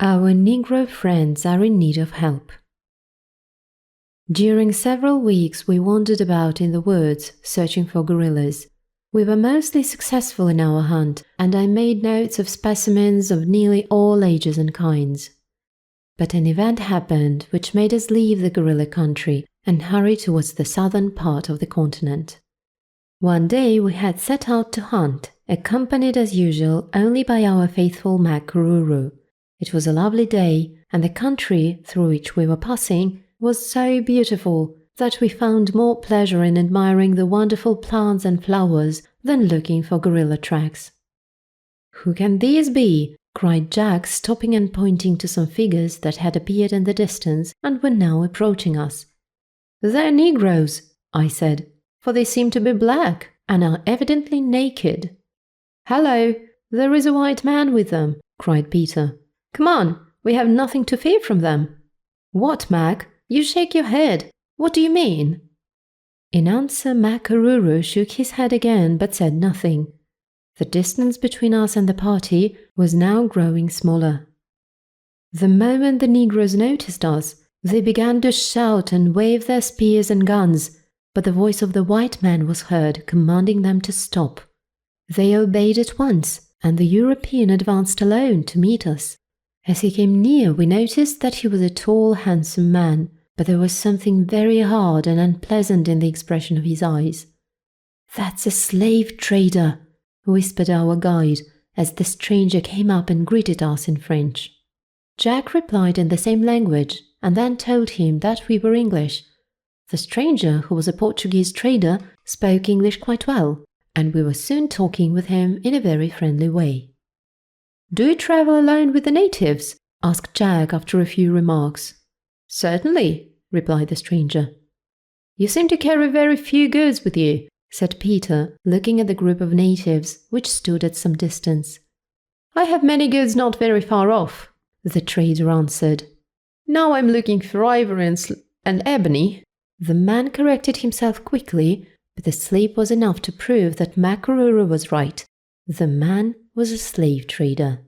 Our Negro friends are in need of help. During several weeks we wandered about in the woods searching for gorillas. We were mostly successful in our hunt, and I made notes of specimens of nearly all ages and kinds. But an event happened which made us leave the gorilla country and hurry towards the southern part of the continent. One day we had set out to hunt, accompanied as usual only by our faithful Makaruru. It was a lovely day, and the country through which we were passing was so beautiful that we found more pleasure in admiring the wonderful plants and flowers than looking for gorilla tracks. "Who can these be?" cried Jack, stopping and pointing to some figures that had appeared in the distance and were now approaching us. "They're Negroes," I said, "for they seem to be black and are evidently naked." "Hello, there is a white man with them," cried Peter. "Come on, we have nothing to fear from them." "What, Mac? You shake your head. What do you mean?" In answer, Makaruru shook his head again but said nothing. The distance between us and the party was now growing smaller. The moment the Negroes noticed us, they began to shout and wave their spears and guns, but the voice of the white man was heard commanding them to stop. They obeyed at once, and the European advanced alone to meet us. As he came near, we noticed that he was a tall, handsome man, but there was something very hard and unpleasant in the expression of his eyes. "That's a slave trader," whispered our guide, as the stranger came up and greeted us in French. Jack replied in the same language, and then told him that we were English. The stranger, who was a Portuguese trader, spoke English quite well, and we were soon talking with him in a very friendly way. "Do you travel alone with the natives?" asked Jack after a few remarks. "Certainly," replied the stranger. "You seem to carry very few goods with you," said Peter, looking at the group of natives which stood at some distance. "I have many goods not very far off," the trader answered. "Now I'm looking for ivory and ebony." The man corrected himself quickly, but the sleep was enough to prove that Makaruru was right. The man was a slave trader.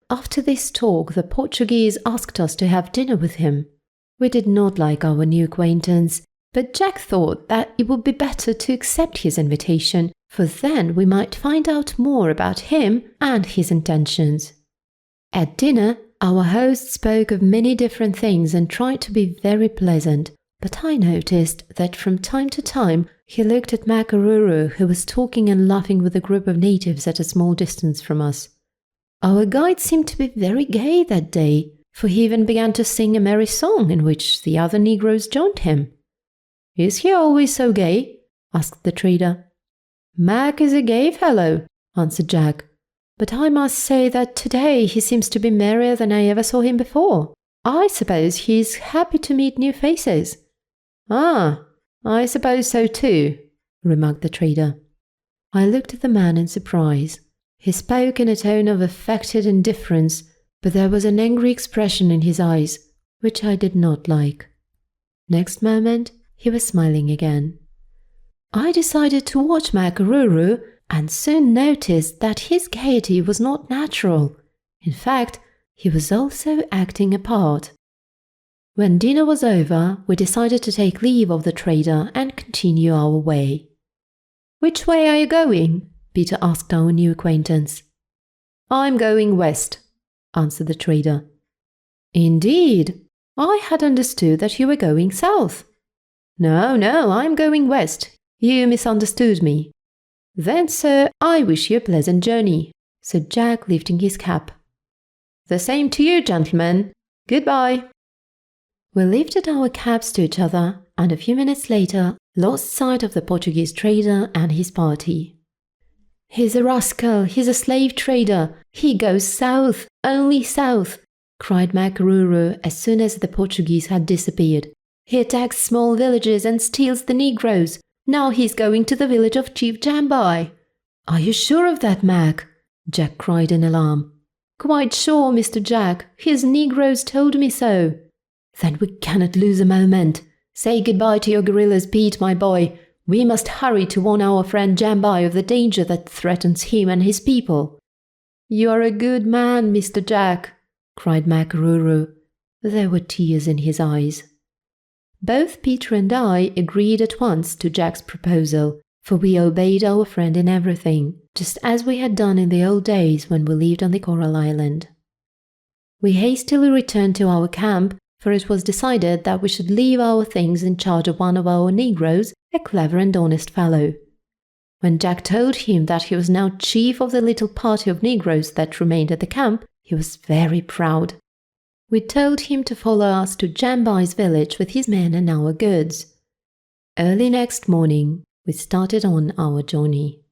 After this talk, the Portuguese asked us to have dinner with him. We did not like our new acquaintance, but Jack thought that it would be better to accept his invitation, for then we might find out more about him and his intentions. At dinner, our host spoke of many different things and tried to be very pleasant, but I noticed that from time to time he looked at Makaruru, who was talking and laughing with a group of natives at a small distance from us. Our guide seemed to be very gay that day, for he even began to sing a merry song in which the other Negroes joined him. "Is he always so gay?" asked the trader. "Mac is a gay fellow," answered Jack, "but I must say that today he seems to be merrier than I ever saw him before. I suppose he is happy to meet new faces." "Ah, I suppose so too," remarked the trader. I looked at the man in surprise. He spoke in a tone of affected indifference, but there was an angry expression in his eyes, which I did not like. Next moment, he was smiling again. I decided to watch Makaruru and soon noticed that his gaiety was not natural. In fact, he was also acting a part. When dinner was over, we decided to take leave of the trader and continue our way. "Which way are you going?" Peter asked our new acquaintance. "I'm going west," answered the trader. "Indeed? I had understood that you were going south." No, I'm going west. You misunderstood me." "Then, sir, I wish you a pleasant journey," said Jack, lifting his cap. "The same to you, gentlemen. Goodbye." We lifted our caps to each other, and a few minutes later lost sight of the Portuguese trader and his party. "He's a rascal, he's a slave trader, he goes south, only south," cried Makaruru as soon as the Portuguese had disappeared. "He attacks small villages and steals the Negroes. Now he's going to the village of Chief Jambai." "Are you sure of that, Mac?" Jack cried in alarm. "Quite sure, Mr. Jack. His Negroes told me so." "Then we cannot lose a moment. Say goodbye to your gorillas, Pete, my boy. We must hurry to warn our friend Jambai of the danger that threatens him and his people." "You are a good man, Mr. Jack," cried Makaruru. There were tears in his eyes. Both Peter and I agreed at once to Jack's proposal, for we obeyed our friend in everything, just as we had done in the old days when we lived on the Coral Island. We hastily returned to our camp, for it was decided that we should leave our things in charge of one of our Negroes, a clever and honest fellow. When Jack told him that he was now chief of the little party of Negroes that remained at the camp, he was very proud. We told him to follow us to Jambai's village with his men and our goods. Early next morning, we started on our journey.